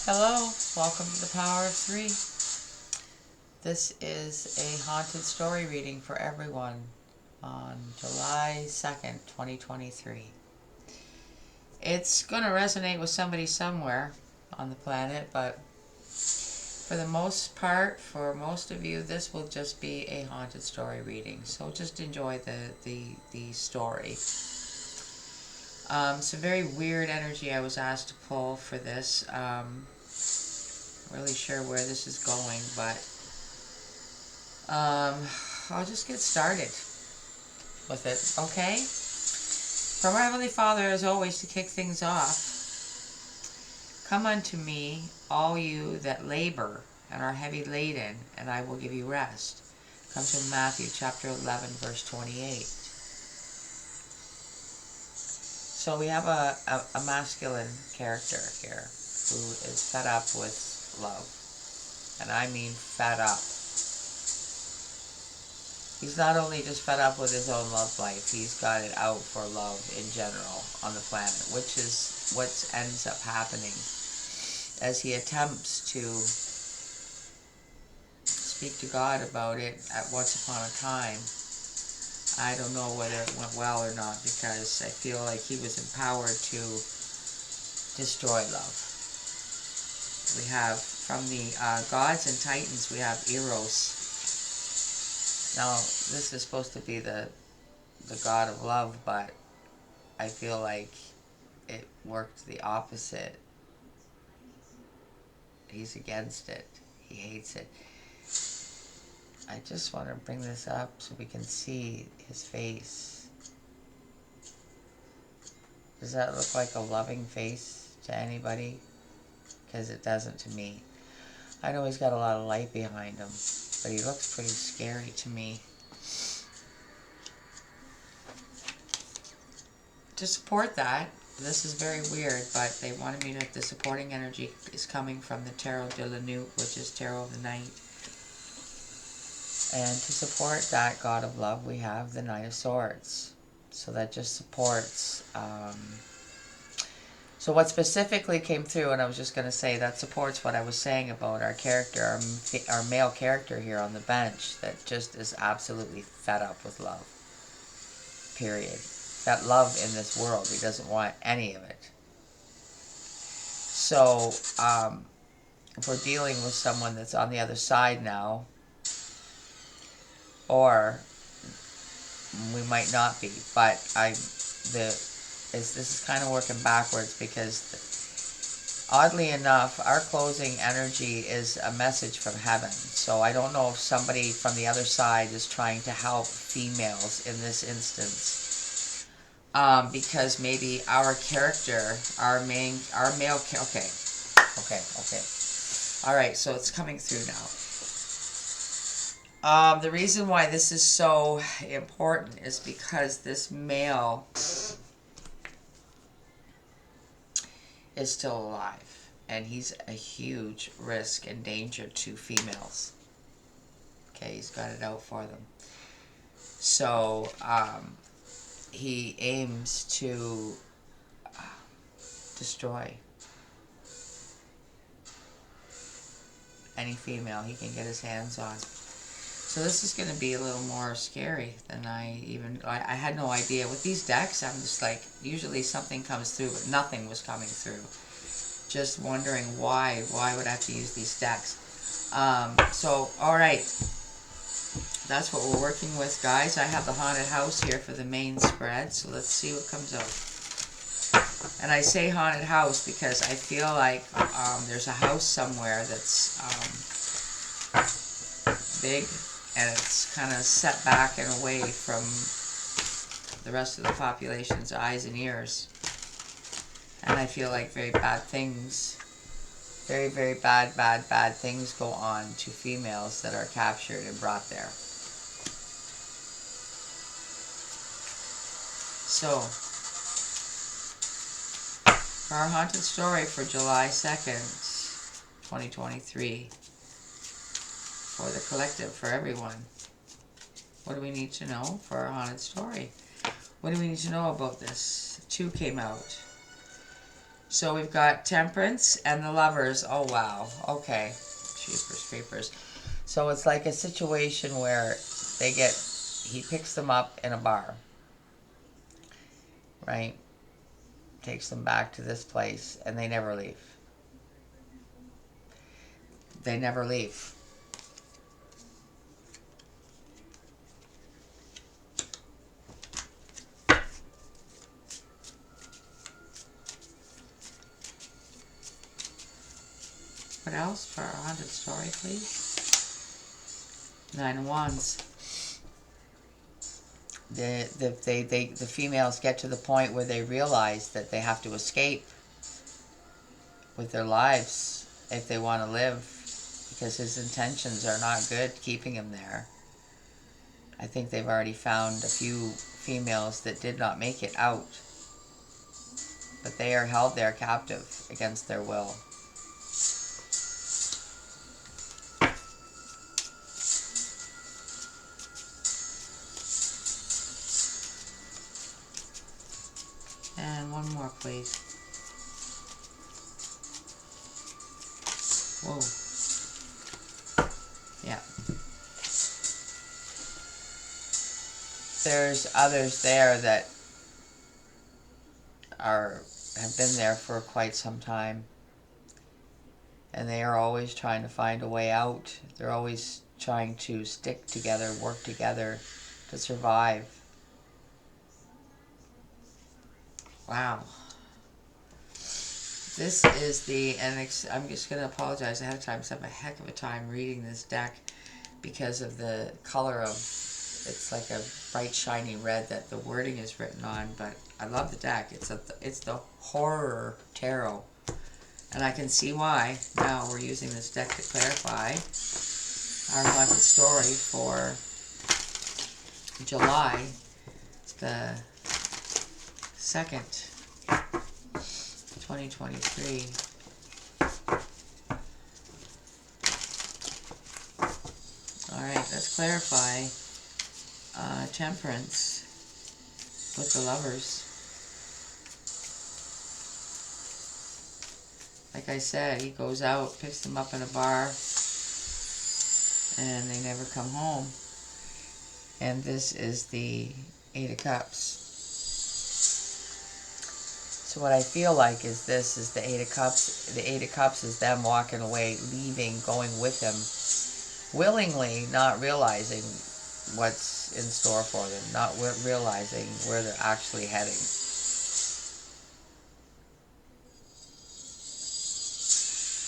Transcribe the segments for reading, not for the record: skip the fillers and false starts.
Hello, welcome to the Power of Three. This is a haunted story reading for everyone on July 2nd, 2023. It's going to resonate with somebody somewhere on the planet, but for the most part, for most of you, this will just be a haunted story reading. So just enjoy the story. Some very weird energy I was asked to pull for this. Really sure where this is going, but I'll just get started with it, okay? From our Heavenly Father, as always, to kick things off, come unto me, all you that labor and are heavy laden, and I will give you rest. Comes from Matthew chapter 11, verse 28. So we have a masculine character here who is fed up with love. And I mean fed up. He's not only just fed up with his own love life, he's got it out for love in general on the planet, which is what ends up happening as he attempts to speak to God about it at once upon a time. I don't know whether it went well or not, because I feel like he was empowered to destroy love. We have, from the gods and titans, we have Eros. Now, this is supposed to be the god of love, but I feel like it worked the opposite. He's against it. He hates it. I just want to bring this up so we can see his face. Does that look like a loving face to anybody? Because it doesn't to me. I know he's got a lot of light behind him, but he looks pretty scary to me. To support that, this is very weird, but they wanted me to, the supporting energy is coming from the Tarot de la Nuit, which is Tarot of the Night. And to support that god of love, we have the Knight of Swords. So that just supports, so what specifically came through, and I was just going to say, that supports what I was saying about our character, our male character here on the bench, that just is absolutely fed up with love. Period. That love in this world, he doesn't want any of it. So, if we're dealing with someone that's on the other side now, or we might not be, but this is kind of working backwards, because oddly enough, our closing energy is a message from heaven. So I don't know if somebody from the other side is trying to help females in this instance. Because maybe our character, our male, okay. Alright, so it's coming through now. The reason why this is so important is because this male is still alive, and he's a huge risk and danger to females. Okay, he's got it out for them. So, he aims to destroy any female he can get his hands on. So this is going to be a little more scary than I had no idea. With these decks, I'm just like, usually something comes through, but nothing was coming through. Just wondering why would I have to use these decks? So, alright. That's what we're working with, guys. I have the haunted house here for the main spread, so let's see what comes out. And I say haunted house because I feel like there's a house somewhere that's big, and it's kind of set back and away from the rest of the population's eyes and ears. And I feel like very bad things, very, very bad things go on to females that are captured and brought there. So, for our haunted story for July 2nd, 2023, for the collective, for everyone, what do we need to know for our haunted story? What do we need to know about this? 2 came out. So we've got Temperance and the Lovers. Oh, wow. Okay. Jeepers creepers. So it's like a situation where he picks them up in a bar, right? Takes them back to this place, and they never leave. They never leave. What else for our haunted story, please? Nine of Wands. The females get to the point where they realize that they have to escape with their lives if they want to live, because his intentions are not good keeping him there. I think they've already found a few females that did not make it out, but they are held there captive against their will. And one more, please. Whoa. Yeah. There's others there that have been there for quite some time, and they are always trying to find a way out. They're always trying to stick together, work together to survive. Wow. This is I'm just going to apologize ahead of time because I have a heck of a time reading this deck because of the color of, it's like a bright shiny red that the wording is written on, but I love the deck. It's the Horror Tarot, and I can see why now we're using this deck to clarify our haunted story for July the 2nd, 2023. Alright, let's clarify Temperance with the Lovers. Like I said, he goes out, picks them up in a bar, and they never come home. And this is the Eight of Cups. So what I feel like is this is the Eight of Cups. The Eight of Cups is them walking away, leaving, going with him, willingly, not realizing what's in store for them, not realizing where they're actually heading.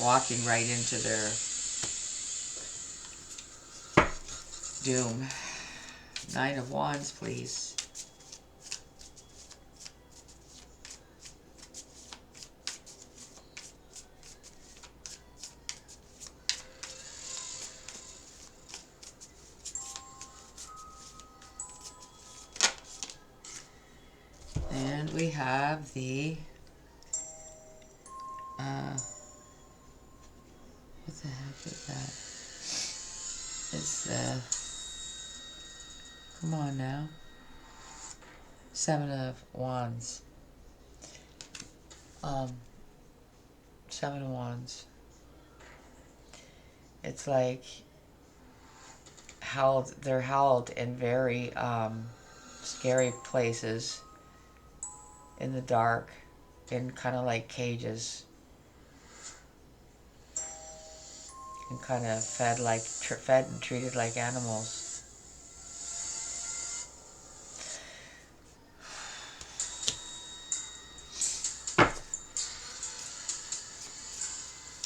Walking right into their doom. Nine of Wands, please. And we have the what the heck is that? It's the, come on now, Seven of Wands. Seven of Wands. It's like they're held in very scary places in the dark, in kind of like cages, and kind of fed and treated like animals.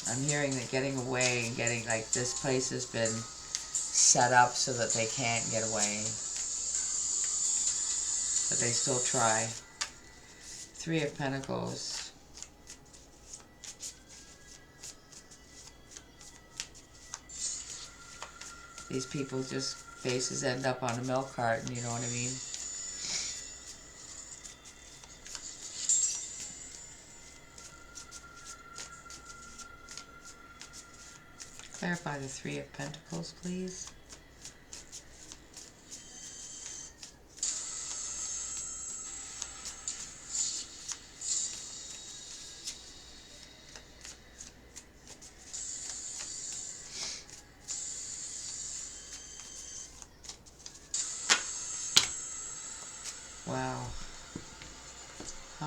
I'm hearing that getting away and getting, like, this place has been set up so that they can't get away, but they still try. Three of Pentacles. These people just faces end up on a milk carton, you know what I mean? Clarify the Three of Pentacles, please.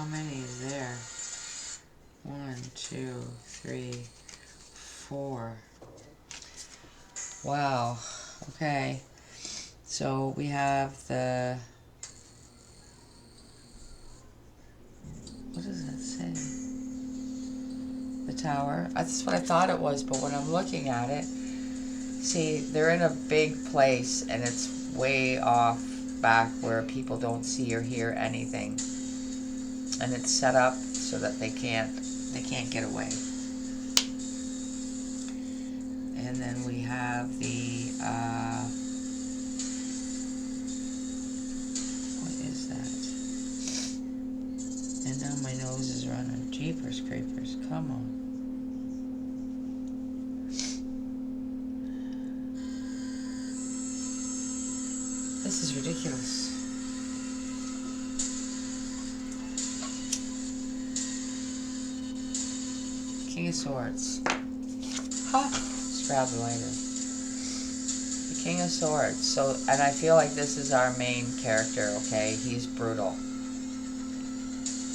many is there? 1, 2, 3, 4. Wow. Okay. So we have the... What does that say? The tower. That's what I thought it was, but when I'm looking at it, see, they're in a big place and it's way off back where people don't see or hear anything. And it's set up so that they can't get away. And then we have the what is that? And now my nose is running. Jeepers creepers, come on. This is ridiculous. King of Swords. Ha! Just grab the lighter. The King of Swords. So, and I feel like this is our main character, okay? He's brutal.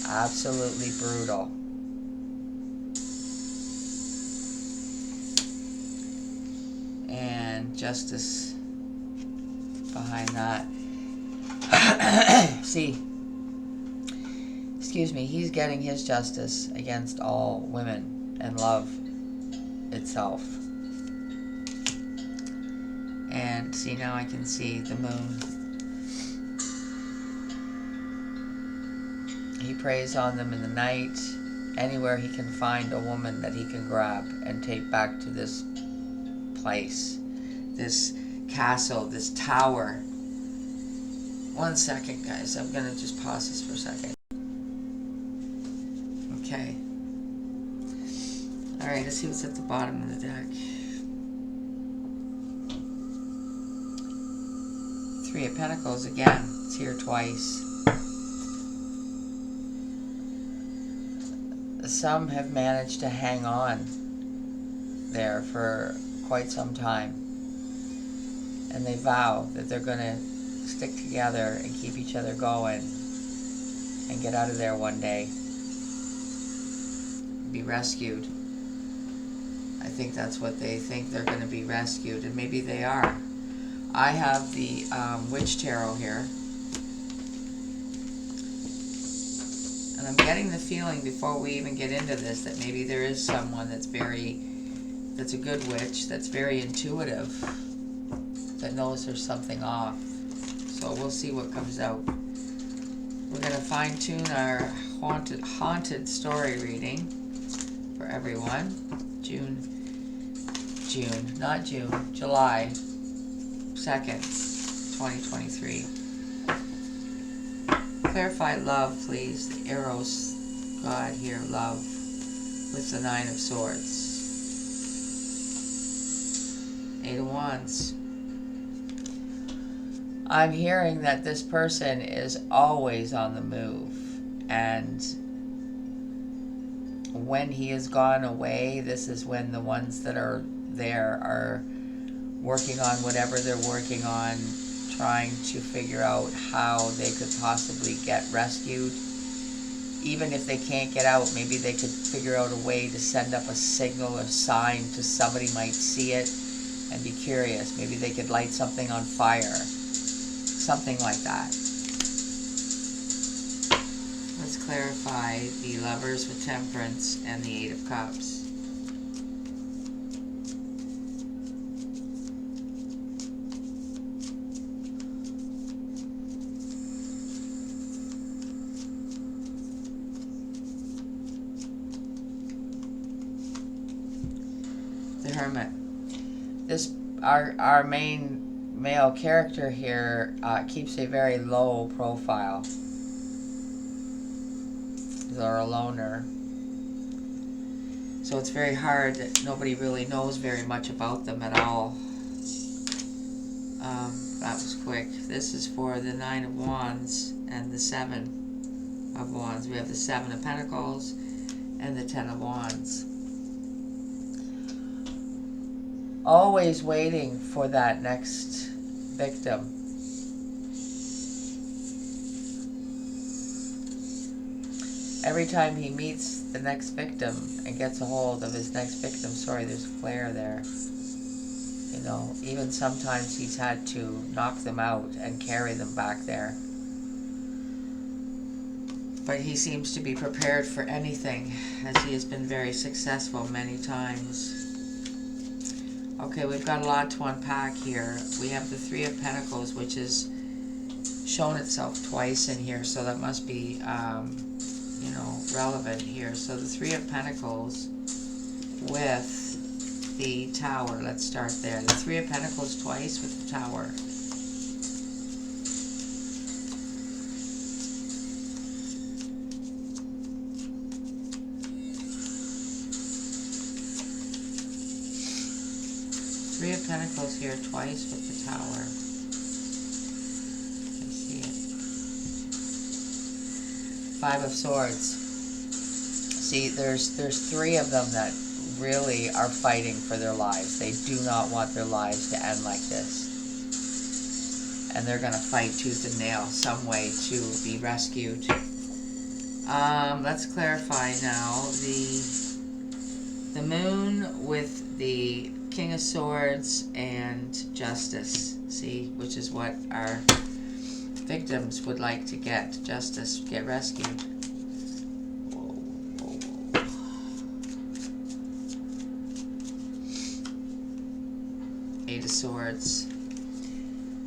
Absolutely brutal. And justice behind that. See, excuse me, he's getting his justice against all women and love itself. And see, now I can see the moon. He preys on them in the night, anywhere he can find a woman that he can grab and take back to this place, this castle, this tower. 1 second, guys. I'm gonna just pause this for a second. Okay. Alright, let's see what's at the bottom of the deck. 3 of Pentacles again. It's here twice. Some have managed to hang on there for quite some time. And they vow that they're going to stick together and keep each other going and get out of there one day. Be rescued. I think that's what they think. They're going to be rescued, and maybe they are. I have the Witch Tarot here. And I'm getting the feeling before we even get into this that maybe there is someone that's a good witch, that's very intuitive, that knows there's something off. So we'll see what comes out. We're going to fine-tune our haunted story reading for everyone. July 2nd, 2023. Clarify love, please. The Eros God here, love, with the 9 of Swords. 8 of Wands. I'm hearing that this person is always on the move, and when he has gone away, this is when the ones that are there are working on whatever they're working on, trying to figure out how they could possibly get rescued. Even if they can't get out, maybe they could figure out a way to send up a signal or sign to somebody might see it and be curious. Maybe they could light something on fire. Something like that. Let's clarify the Lovers with Temperance and the 8 of Cups. The Hermit. This our main male character here keeps a very low profile. They're a loner. So it's very hard that nobody really knows very much about them at all. That was quick. This is for the 9 of Wands and the 7 of Wands. We have the 7 of Pentacles and the 10 of Wands. Always waiting for that next victim. Every time he meets the next victim and gets a hold of his next victim, sorry, there's a flare there. You know, even sometimes he's had to knock them out and carry them back there. But he seems to be prepared for anything, as he has been very successful many times. Okay, we've got a lot to unpack here. We have the Three of Pentacles, which has shown itself twice in here, so that must be, you know, relevant here. So the Three of Pentacles with the Tower. Let's start there. The Three of Pentacles twice with the Tower. Three of Pentacles here twice with the Tower. I see it. Five of Swords. See, there's three of them that really are fighting for their lives. They do not want their lives to end like this. And they're going to fight tooth and nail some way to be rescued. Let's clarify now. The Moon with the King of Swords and Justice. See, which is what our victims would like to get. Justice, get rescued. Eight of Swords.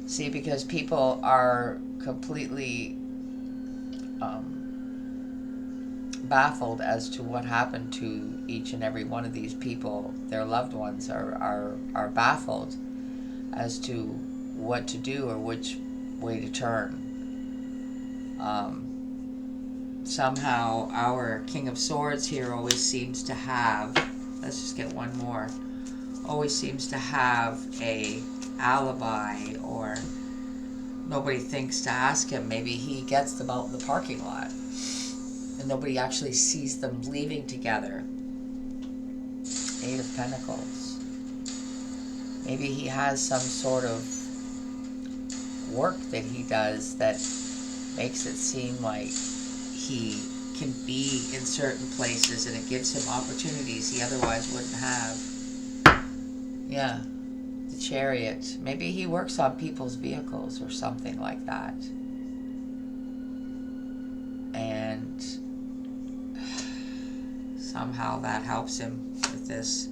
See, because people are completely baffled as to what happened to each and every one of these people. Their loved ones are baffled as to what to do or which way to turn. Somehow our King of Swords here always seems to have, let's just get one more, always seems to have a alibi, or nobody thinks to ask him. Maybe he gets them out in the parking lot and nobody actually sees them leaving together. Eight of Pentacles. Maybe he has some sort of work that he does that makes it seem like he can be in certain places and it gives him opportunities he otherwise wouldn't have. Yeah, the Chariot. Maybe he works on people's vehicles or something like that. And somehow that helps him with this.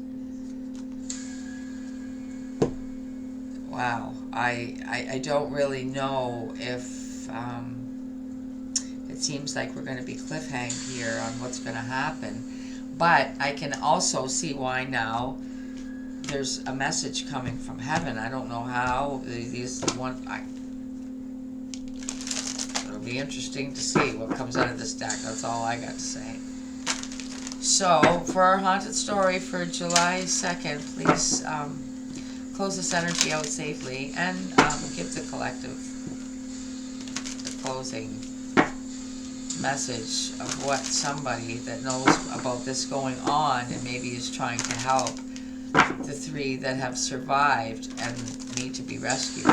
Wow, I don't really know if it seems like we're going to be cliffhanged here on what's going to happen, but I can also see why now. There's a message coming from heaven. I don't know how. It'll be interesting to see what comes out of this deck. That's all I got to say. So, for our haunted story for July 2nd, please close this energy out safely and give the collective the closing message of what somebody that knows about this going on and maybe is trying to help the three that have survived and need to be rescued,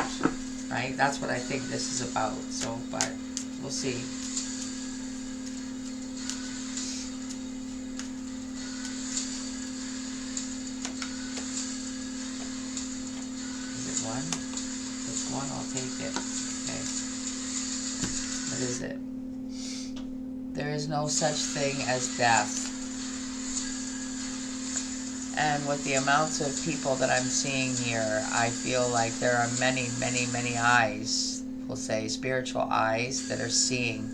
right? That's what I think this is about. So, but we'll see. Is it one? If it's one, I'll take it. Okay. What is it? There is no such thing as death. And with the amounts of people that I'm seeing here, I feel like there are many, many, many eyes, we'll say spiritual eyes, that are seeing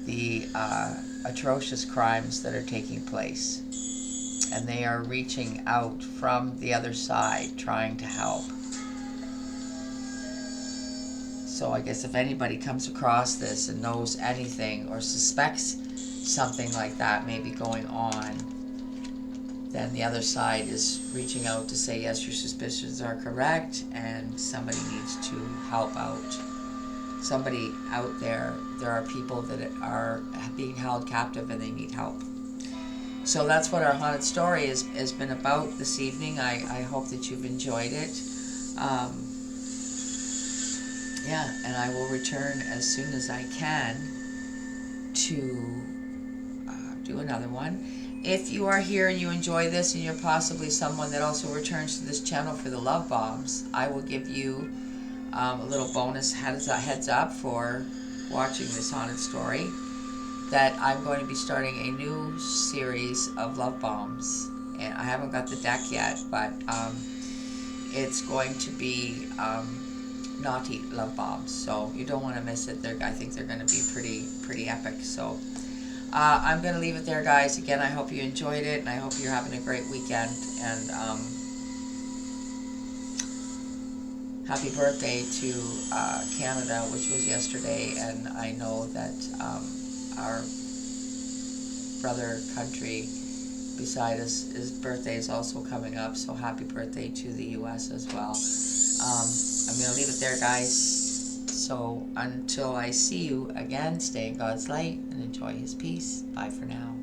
the atrocious crimes that are taking place. And they are reaching out from the other side, trying to help. So I guess if anybody comes across this and knows anything or suspects something like that may be going on, then the other side is reaching out to say, yes, your suspicions are correct and somebody needs to help out. Somebody out there, there are people that are being held captive and they need help. So that's what our haunted story has been about this evening. I hope that you've enjoyed it. Yeah, and I will return as soon as I can to do another one. If you are here and you enjoy this and you're possibly someone that also returns to this channel for the love bombs, I will give you a little bonus heads up for watching this haunted story, that I'm going to be starting a new series of love bombs. And I haven't got the deck yet, but it's going to be naughty love bombs, so you don't want to miss it. I think they're going to be pretty epic. So I'm going to leave it there, guys. Again, I hope you enjoyed it, and I hope you're having a great weekend. And happy birthday to Canada, which was yesterday, and I know that our brother country beside us, his birthday is also coming up, so happy birthday to the US as well. I'm going to leave it there, guys. So until I see you again, stay in God's light and enjoy His peace. Bye for now.